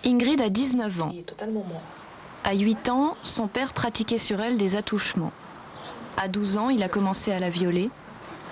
Ingrid a 19 ans. Il est totalement mort. À 8 ans, son père pratiquait sur elle des attouchements. À 12 ans, il a commencé à la violer.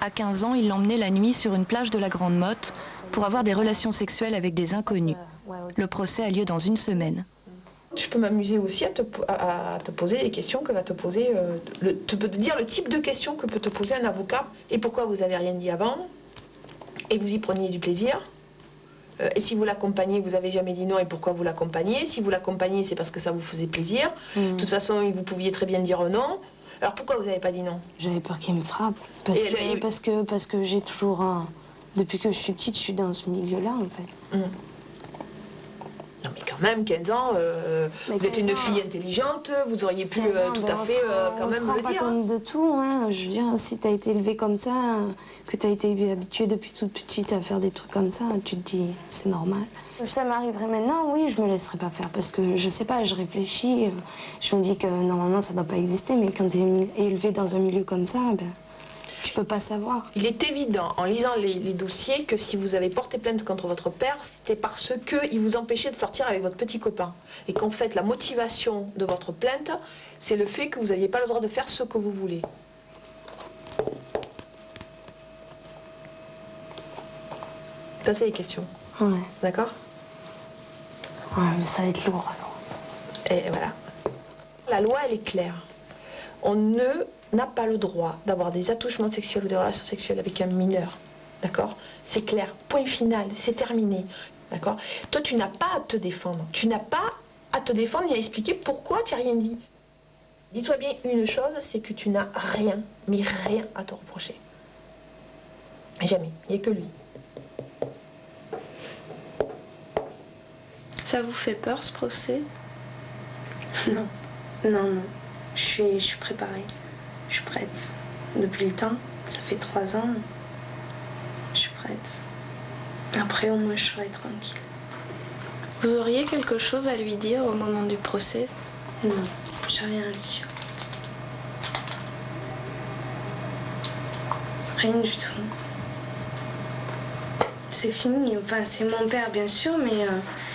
À 15 ans, il l'emmenait la nuit sur une plage de la Grande Motte pour avoir des relations sexuelles avec des inconnus. Le procès a lieu dans une semaine. Je peux m'amuser aussi à te poser les questions que va te poser, te dire le type de questions que peut te poser un avocat. Et pourquoi vous n'avez rien dit avant? Et vous y preniez du plaisir? Et si vous l'accompagnez, vous n'avez jamais dit non, et pourquoi vous l'accompagnez? Si vous l'accompagnez, c'est parce que ça vous faisait plaisir. De toute façon, vous pouviez très bien dire non. Alors pourquoi vous n'avez pas dit non? J'avais peur qu'il me frappe. Parce que j'ai toujours un... Depuis que je suis petite, je suis dans ce milieu-là, en fait. Non mais quand même, 15 ans, vous êtes une fille intelligente, vous auriez pu tout à fait quand même le dire. On se rend pas compte de tout, hein. Je veux dire, si t'as été élevée comme ça, que t'as été habituée depuis toute petite à faire des trucs comme ça, tu te dis, c'est normal. Ça m'arriverait maintenant, oui, je me laisserais pas faire, parce que je sais pas, je réfléchis, je me dis que normalement ça doit pas exister, mais quand t'es élevée dans un milieu comme ça, ben... Tu peux pas savoir. Il est évident, en lisant les dossiers, que si vous avez porté plainte contre votre père, c'était parce qu'il vous empêchait de sortir avec votre petit copain. Et qu'en fait, la motivation de votre plainte, c'est le fait que vous n'aviez pas le droit de faire ce que vous voulez. Ça, c'est les questions. Ouais. D'accord? Ouais, mais ça va être lourd, alors. Et voilà. La loi, elle est claire. On n'a pas le droit d'avoir des attouchements sexuels ou des relations sexuelles avec un mineur. D'accord? C'est clair. Point final. C'est terminé. D'accord? Toi, tu n'as pas à te défendre. Tu n'as pas à te défendre ni à expliquer pourquoi tu n'as rien dit. Dis-toi bien une chose, c'est que tu n'as rien, mais rien à te reprocher. Jamais. Il n'y a que lui. Ça vous fait peur, ce procès? Non. Non, non. Je suis préparée. Je suis prête. Depuis le temps, ça fait 3 ans. Je suis prête. Après, au moins, je serai tranquille. Vous auriez quelque chose à lui dire au moment du procès? Non, j'ai rien à lui dire. Rien du tout. C'est fini. Enfin, c'est mon père, bien sûr, mais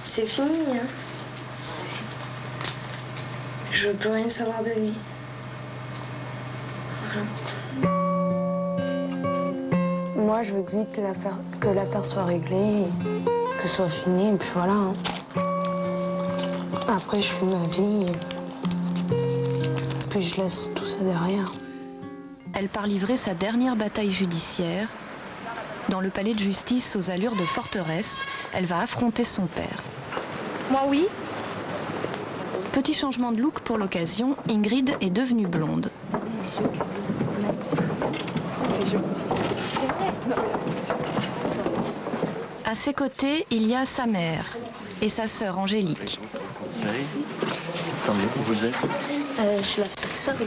c'est fini. Hein. Je veux plus rien savoir de lui. Moi, je veux que vite que l'affaire soit réglée, que ce soit fini, et puis voilà. Hein. Après, je fais ma vie, et puis je laisse tout ça derrière. Elle part livrer sa dernière bataille judiciaire. Dans le palais de justice aux allures de forteresse, elle va affronter son père. Moi, oui. Petit changement de look pour l'occasion, Ingrid est devenue blonde. À ses côtés, il y a sa mère et sa sœur Angélique. Tant mieux, vous êtes Je suis la sœur de...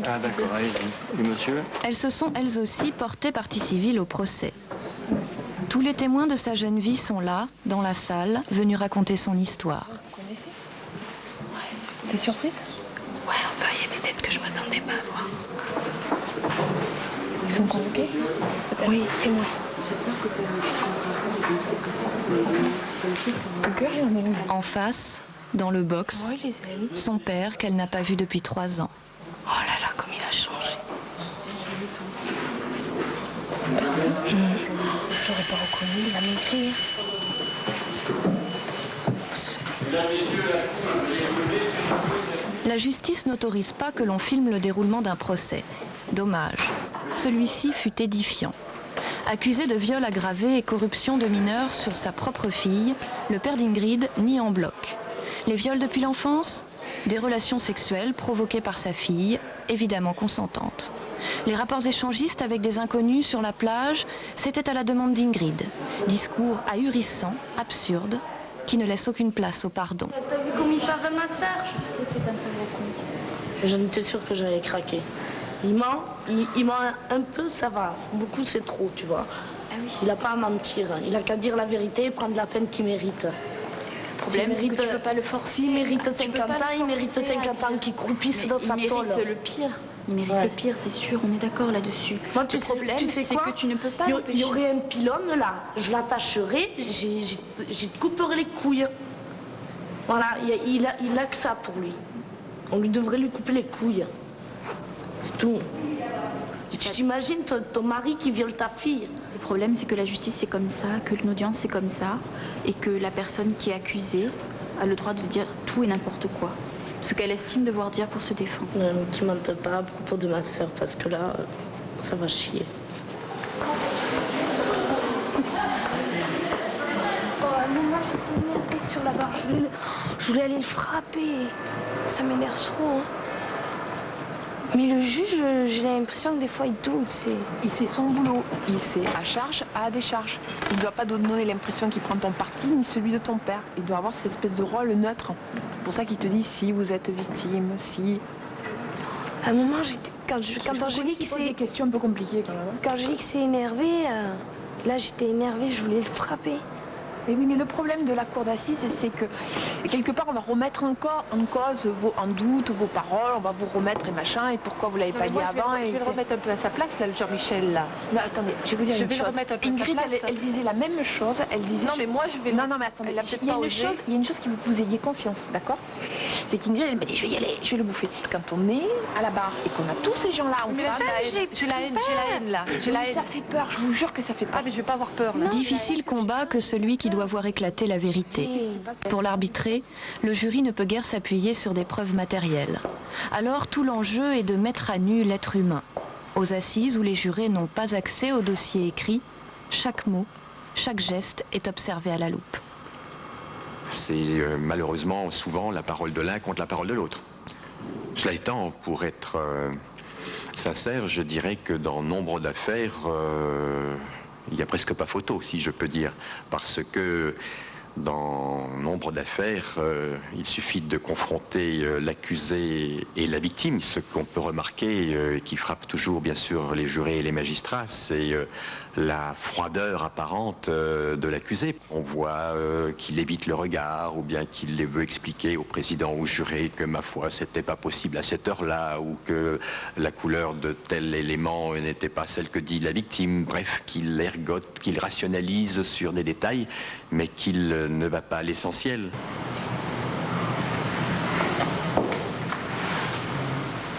Ah d'accord, allez-y. Et monsieur? Elles se sont elles aussi portées partie civile au procès. Tous les témoins de sa jeune vie sont là, dans la salle, venus raconter son histoire. Vous connaissez? Ouais. T'es surprise? Ouais, enfin, il y a des têtes que je m'attendais pas à voir. Ils sont convoqués? Oui, témoins. En face, dans le box, son père qu'elle n'a pas vu depuis 3 ans. Oh là là, comme il a changé. J'aurais pas reconnu, il a maigri. La justice n'autorise pas que l'on filme le déroulement d'un procès. Dommage. Celui-ci fut édifiant. Accusé de viol aggravé et corruption de mineurs sur sa propre fille, le père d'Ingrid nie en bloc. Les viols depuis l'enfance? Des relations sexuelles provoquées par sa fille, évidemment consentantes. Les rapports échangistes avec des inconnus sur la plage, c'était à la demande d'Ingrid. Discours ahurissants, absurdes, qui ne laissent aucune place au pardon. T'as vu comme il parle de ma sœur? Je sais que c'est un peu beaucoup. J'en étais sûre que j'allais craquer. Il ment un peu, ça va. Beaucoup, c'est trop, tu vois. Ah oui. Il n'a pas à mentir. Il a qu'à dire la vérité et prendre la peine qu'il mérite. Le problème, c'est que tu peux pas le forcer. S'il mérite Tu peux 50 pas ans, le il mérite forcer 50 ans qu'il croupisse Mais dans sa il tôle. mérite le pire. Il mérite Ouais. le pire, c'est sûr, on est d'accord là-dessus. Moi, Le problème, c'est quoi que tu ne peux pas Il y l'empêcher. aurait un pylône là, je l'attacherai, je te couperai les couilles. Voilà, il a que ça pour lui. On lui devrait lui couper les couilles. C'est tout. Tu t'imagines ton mari qui viole ta fille? Le problème, c'est que la justice, c'est comme ça, que l'audience, c'est comme ça, et que la personne qui est accusée a le droit de dire tout et n'importe quoi. Ce qu'elle estime devoir dire pour se défendre. Qui mente pas à propos de ma sœur, parce que là, ça va chier. Moi j'étais énervée sur la barre, je voulais aller le frapper. Ça m'énerve trop. Hein. Mais le juge, j'ai l'impression que des fois il doute. Il sait son boulot, il sait à charge, à décharge. Il ne doit pas donner l'impression qu'il prend ton parti ni celui de ton père. Il doit avoir cette espèce de rôle neutre. C'est pour ça qu'il te dit si vous êtes victime, si... À un moment, quand Angélique s'est... des questions un peu compliquées quand même. Quand Angélique s'est énervée, là j'étais énervée, je voulais le frapper. Mais oui, mais le problème de la cour d'assises, c'est que quelque part, on va remettre encore en cause, en doute vos paroles, on va vous remettre et machin, et pourquoi vous l'avez pas dit avant. Je vais le remettre un peu à sa place, là, le Jean-Michel, là. Non, attendez, je vais vous dire une chose. Je vais le remettre un peu Ingrid, à sa place. elle disait la même chose, elle disait... Non, mais moi, je vais... Non, mais attendez, il y a une chose qu'il faut que vous ayez conscience, d'accord? C'est qu'Ingrid, elle m'a dit, je vais y aller, je vais le bouffer. Quand on est à la barre et qu'on a tous ces gens-là en face... J'ai la haine, là. Ça fait peur, je vous jure que ça fait peur. Ah, mais je vais pas avoir peur, là. Difficile combat que celui qui doit voir éclater la vérité. Pour l'arbitrer, le jury ne peut guère s'appuyer sur des preuves matérielles. Alors tout l'enjeu est de mettre à nu l'être humain. Aux assises où les jurés n'ont pas accès au dossier écrit, chaque mot, chaque geste est observé à la loupe. C'est malheureusement souvent la parole de l'un contre la parole de l'autre. Cela étant, pour être sincère, je dirais que dans nombre d'affaires, il n'y a presque pas photo, si je peux dire, parce que dans nombre d'affaires, il suffit de confronter l'accusé et la victime. Ce qu'on peut remarquer, qui frappe toujours bien sûr les jurés et les magistrats, c'est la froideur apparente de l'accusé. On voit qu'il évite le regard, ou bien qu'il veut expliquer au président ou au juré que, ma foi, c'était pas possible à cette heure-là, ou que la couleur de tel élément n'était pas celle que dit la victime. Bref, qu'il ergote, qu'il rationalise sur des détails, mais qu'il ne va pas à l'essentiel.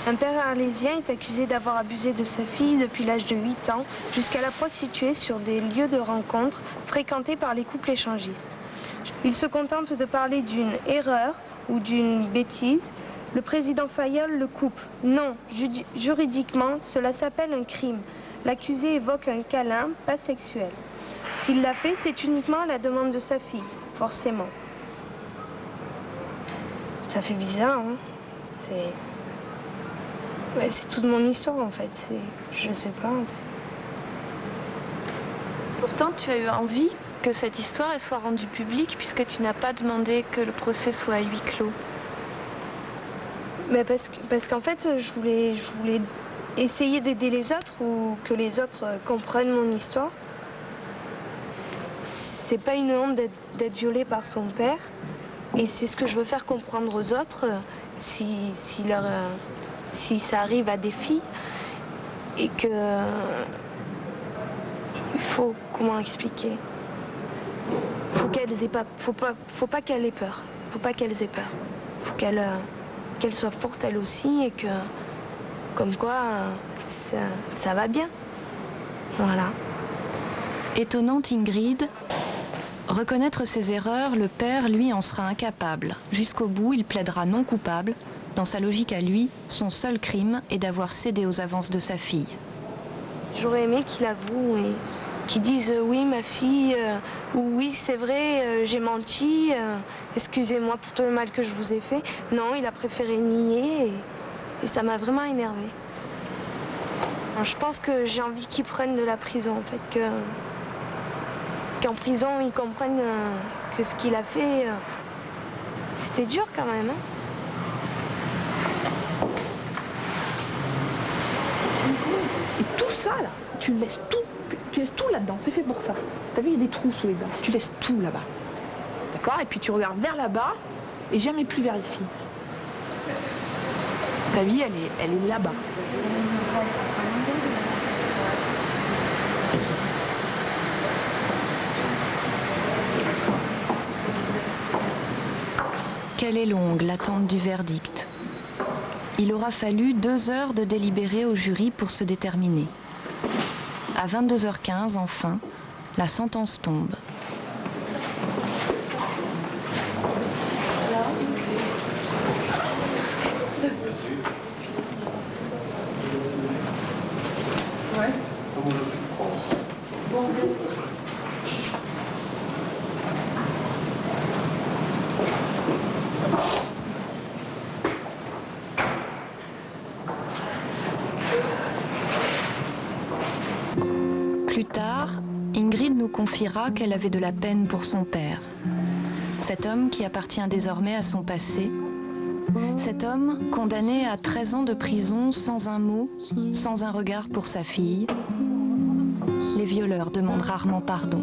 Un père arlésien est accusé d'avoir abusé de sa fille depuis l'âge de 8 ans jusqu'à la prostituer sur des lieux de rencontre fréquentés par les couples échangistes. Il se contente de parler d'une erreur ou d'une bêtise. Le président Fayolle le coupe. Non, juridiquement, cela s'appelle un crime. L'accusé évoque un câlin, pas sexuel. S'il l'a fait, c'est uniquement à la demande de sa fille, forcément. Ça fait bizarre, hein? C'est toute mon histoire, en fait. Je sais pas. Pourtant, tu as eu envie que cette histoire elle soit rendue publique puisque tu n'as pas demandé que le procès soit à huis clos. Mais parce qu'en fait, je voulais essayer d'aider les autres ou que les autres comprennent mon histoire. C'est pas une honte d'être violée par son père. Et c'est ce que je veux faire comprendre aux autres si ça arrive à des filles. Et que... il faut... Comment expliquer? Faut qu'elles aient pas... Faut pas qu'elles aient peur. Faut pas qu'elles aient peur. Faut qu'elles soient fortes elles aussi et que... Comme quoi, ça va bien. Voilà. Étonnante Ingrid, reconnaître ses erreurs, le père, lui, en sera incapable. Jusqu'au bout, il plaidera non coupable. Dans sa logique à lui, son seul crime est d'avoir cédé aux avances de sa fille. J'aurais aimé qu'il avoue et qu'il dise oui, ma fille, ou oui, c'est vrai, j'ai menti, excusez-moi pour tout le mal que je vous ai fait. Non, il a préféré nier et ça m'a vraiment énervée. Je pense que j'ai envie qu'ils prennent de la prison, en fait, qu'en prison, ils comprennent que ce qu'il a fait, c'était dur quand même. Hein. Et tout ça, là, tu laisses tout là-dedans, c'est fait pour ça. T'as vu, il y a des trous sous les dents, tu laisses tout là-bas. D'accord? Et puis tu regardes vers là-bas et jamais plus vers ici. Ta vie, elle est là-bas. Quelle est longue l'attente du verdict. Il aura fallu 2 heures de délibéré au jury pour se déterminer. À 22h15, enfin, la sentence tombe. Plus tard, Ingrid nous confiera qu'elle avait de la peine pour son père. Cet homme qui appartient désormais à son passé. Cet homme condamné à 13 ans de prison sans un mot, sans un regard pour sa fille. Les violeurs demandent rarement pardon.